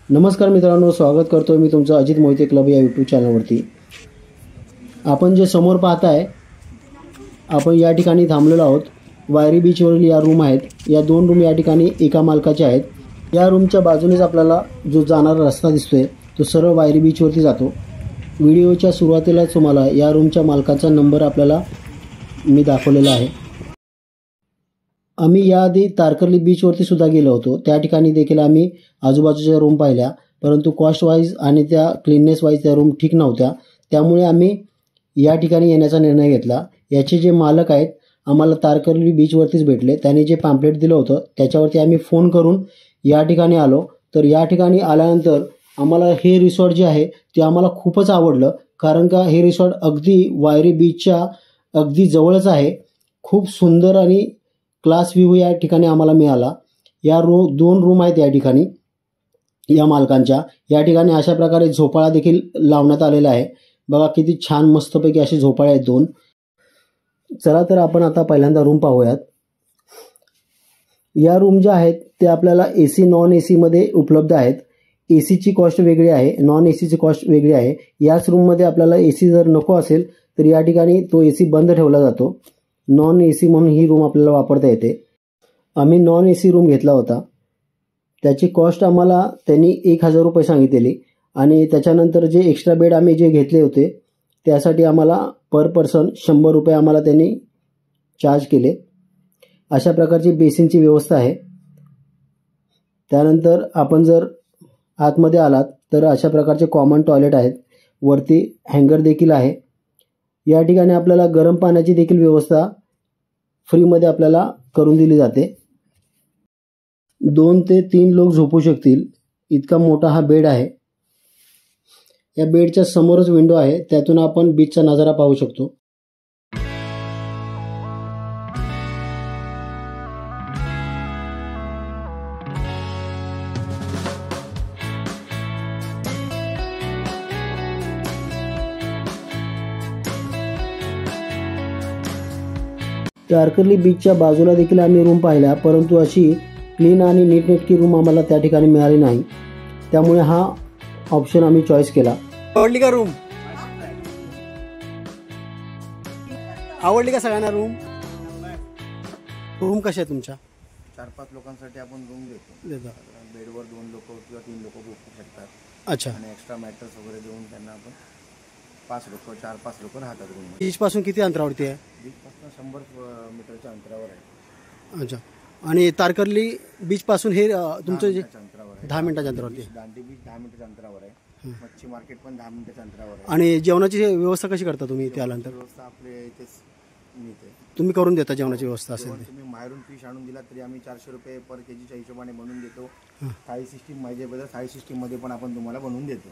नमस्कार मित्रांनो, स्वागत करतो मी तुमचं अजित मोहिते क्लब या यूट्यूब चॅनलवरती। आपण जे समोर पाहताय, आपण या ठिकाणी थांबलेलो आहोत। वायरी बीचवरील या रूम आहेत। या दोन रूम या ठिकाणी एका मालकाच्या आहेत। या रूमच्या बाजूनेच आपल्याला जो जाणारा रस्ता दिसतोय तो सरळ वायरी बीचवरती जातो। व्हिडिओच्या सुरुवातीलाच तुम्हाला या रूमच्या मालकाचा नंबर आपल्याला मी दाखवलेला आहे। आम्ही याआधी तारकर्ली बीचवरती सुद्धा गेलो होतो। त्या ठिकाणी देखील आम्ही आजूबाजूच्या रूम पाहिल्या, परंतु कॉस्ट वाईज आणि त्या क्लीननेस वाईज त्या रूम ठीक नव्हत्या। त्यामुळे आम्ही या ठिकाणी येण्याचा निर्णय घेतला। याचे जे मालक आहेत आम्हाला तारकर्ली बीचवरतीच भेटले। त्यांनी जे पॅम्पलेट दिलं होतं त्याच्यावरती आम्ही फोन करून या ठिकाणी आलो। तर या ठिकाणी आल्यानंतर आम्हाला हे रिसॉर्ट जे आहे ते आम्हाला खूपच आवडलं, कारण का हे रिसॉर्ट अगदी वायरी बीचच्या अगदी जवळच आहे। खूप सुंदर आणि क्लास व्ह्यू या ठिकाणी आम्हाला मिळाला। या दोन रूम आहेत या ठिकाणी या मालकांच्या। या ठिकाणी अशा प्रकारे झोपाळा देखील लावण्यात आलेला आहे। बघा किती छान मस्तपैकी असे झोपाळे आहेत दोन। चला तर आपण आता पहिल्यांदा रूम पाहूयात। या रूम ज्या आहेत ते आपल्याला एसी नॉन एसी मध्ये उपलब्ध आहेत। एसीची कॉस्ट वेगळी आहे, नॉन एसीची कॉस्ट वेगळी आहे। याच रूममध्ये आपल्याला एसी जर नको असेल तर या ठिकाणी तो एसी बंद ठेवला जातो। नॉन एसी म्हणून ही रूम आपल्याला वापरता येते। आम्ही नॉन एसी रूम घेतला होता। त्याची कॉस्ट आम्हाला त्यांनी 1000 रुपये सांगितलेली आणि त्याच्यानंतर जे एक्स्ट्रा बेड आम्ही जे घेतले होते त्यासाठी आम्हाला पर पर्सन 100 रुपये आम्हाला त्यांनी चार्ज केले। अशा प्रकारची बेसिनची व्यवस्था आहे। त्यानंतर आपण जर आतमध्ये आलात तर अशा प्रकारचे कॉमन टॉयलेट आहेत। वरती हँगर देखील आहे। या ठिकाणी आपल्याला गरम पाण्याची देखील व्यवस्था फ्रीमध्ये आपल्याला करून दिली जाते। 2 ते 3 लोक झोपू शकतील इतका मोठा हा बेड आहे। या बेडच्या समोरच विंडो आहे, त्यातून आपण बीचचा नजारा पाहू शकतो। तारकर्ली बीचच्या बाजूला देखील आम्ही रूम पाहिल्या, परंतु अशी क्लीन आणि नीटनेटकी रूम आम्हाला त्या ठिकाणी मिळाली नाही। त्यामुळे हा ऑप्शन आम्ही चॉईस केला। आवडली का रूम? आवडली का सगळ्यांना रूम? रूम कशा आहे तुमच्या? 4-5 लोकांसाठी आपण रूम देतो। बेडवर 2 लोक किंवा 3 लोक झोपू शकतात। अच्छा। आणि एक्स्ट्रा मॅटर्स वगैरे देऊन त्यांना आपण 5 लोक 4-5 लोक राहतात रूम। बीच पासून किती अंतरावरती आहे? बीच पासून 100 मीटरच्या अंतरावर आहे। अच्छा। आणि तारकर्ली बीच पासून हे तुमचं जे अंतरावर आहे 10 मिनिटाच्या अंतरावरती आहे। दांडी बीच 10 मिनिटाच्या अंतरावर आहे। मच्छी मार्केट पण 10 मिनिटाच्या अंतरावर आहे। आणि जेवणाची व्यवस्था कशी करता तुम्ही इथे आल्यानंतर? व्यवस्था आपल्या इथेच मिळते। तुम्ही करून देता जेवणाची व्यवस्था असेल ते? तुम्ही बाहेरून फिश आणून दिला तरी आम्ही 400 रुपये पर केजीच्या हिशोबाने बनवून देतो। थाळी सिस्टीम पाहिजे थाळी सिस्टीम मध्ये पण आपण तुम्हाला बनवून देतो।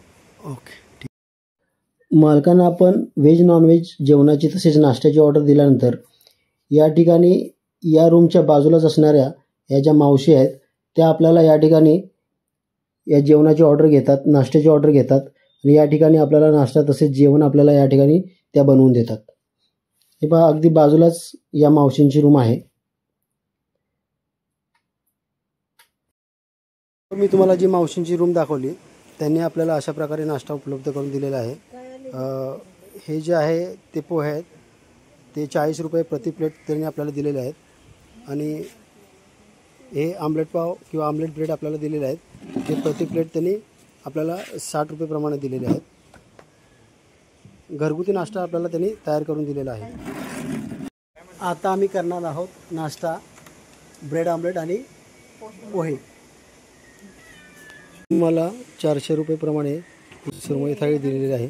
ओके, ठीक। मालकांना आपण व्हेज नॉनव्हेज जेवणाची तसेच नाश्त्याची ऑर्डर दिल्यानंतर या ठिकाणी या रूमच्या बाजूलाच असणाऱ्या या ज्या मावशी आहेत त्या आपल्याला या ठिकाणी या जेवणाची ऑर्डर घेतात, नाश्त्याची ऑर्डर घेतात आणि या ठिकाणी आपल्याला नाश्ता तसेच जेवण आपल्याला या ठिकाणी त्या बनवून देतात। हे पहा, अगदी बाजूलाच या मावशींची रूम आहे। मी तुम्हाला जी मावशींची रूम दाखवली त्यांनी आपल्याला अशा प्रकारे नाश्ता उपलब्ध करून दिलेला आहे। हे जे आहे ते पोहे आहेत ते 40 रुपये प्रति प्लेट त्यांनी आपल्याला दिलेले आहेत। आणि हे आमलेट पाव किंवा आमलेट ब्रेड आपल्याला दिलेले आहेत, ते प्रति प्लेट त्यांनी आपल्याला 60 रुपये प्रमाणे दिलेले आहेत। घरगुती नाश्ता आपल्याला त्यांनी तयार करून दिलेला आहे। आता आम्ही करणार आहोत नाश्ता, ब्रेड आमलेट आणि पोहे। मला 400 रुपये प्रमाणे सुरमई थाळी दिलेली आहे।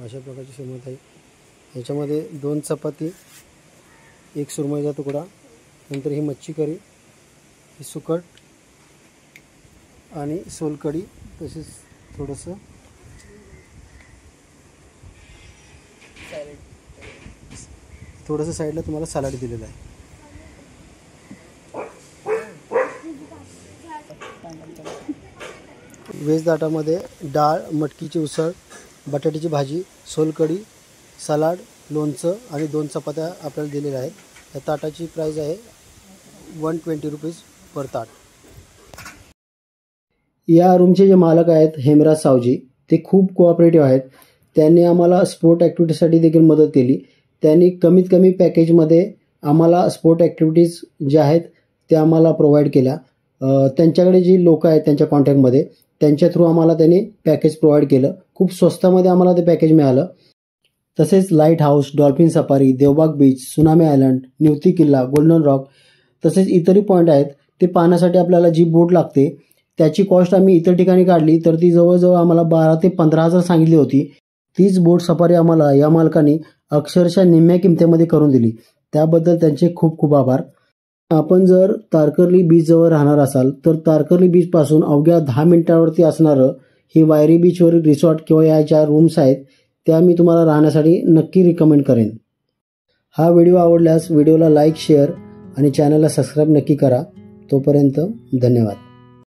अशा प्रकारची सुरमई थाळी, याच्यामध्ये 2 चपाती, 1 सुरमईचा तुकडा, नंतर ही मच्छी करी, ही सुकट आणि सोलकढी, तसेच थोडंसं साईडला तुम्हाला सलाड दिलेलं आहे। व्हेज ताटामध्ये डाळ, मटकीची उसळ, बटाट्याची भाजी, सोलकढी, सलाड, लोणचं आणि 2 चपात्या आपल्याला दिलेल्या आहेत। या ताटाची प्राईस आहे 120 रुपीज पर ताट। या रूमचे जे मालक आहेत हेमराज सावजी, ते खूप कोऑपरेटिव्ह आहेत. त्यांनी आम्हाला स्पोर्ट ॲक्टिव्हिटीसाठी देखील मदत केली. त्यांनी कमीत कमी पॅकेजमध्ये आम्हाला स्पोर्ट ॲक्टिव्हिटीज ज्या आहेत त्या आम्हाला प्रोव्हाइड केल्या. त्यांच्याकडे जी लोकं आहेत त्यांच्या कॉन्टॅक्टमध्ये, त्यांच्या थ्रू आम्हाला त्यांनी पॅकेज प्रोव्हाइड केलं. खूप स्वस्तामध्ये आम्हाला ते पॅकेज मिळालं. तसेच lighthouse, dolphin safari, Devbag beach, tsunami island, Nivati किल्ला, गोल्डन रॉक तसेच इतरही पॉईंट आहेत. ते पाहण्यासाठी आपल्याला जी बोट लागते त्याची कॉस्ट आम्ही इतर ठिकाणी काढली तर ती जवळजवळ आम्हाला 12,000 ते 15,000 सांगितली होती. तीच बोट सफारी आम्हाला या मालकाने अक्षरशः निम्म्या किमतीमध्ये करून दिली. त्याबद्दल त्यांचे खूप खूप आभार. आपण जर तारकर्ली बीचजवळ राहणार असाल तर तारकर्ली बीचपासून अवघ्या 10 मिनिटांवरती असणारं ही वायरी बीचवरील रिसॉर्ट किंवा या ज्या रूम्स आहेत त्या मी तुम्हाला राहण्यासाठी नक्की रिकमेंड करेन. हा व्हिडिओ आवडल्यास व्हिडिओला लाईक, शेअर आणि चॅनलला सबस्क्राईब नक्की करा. तोपर्यंत धन्यवाद.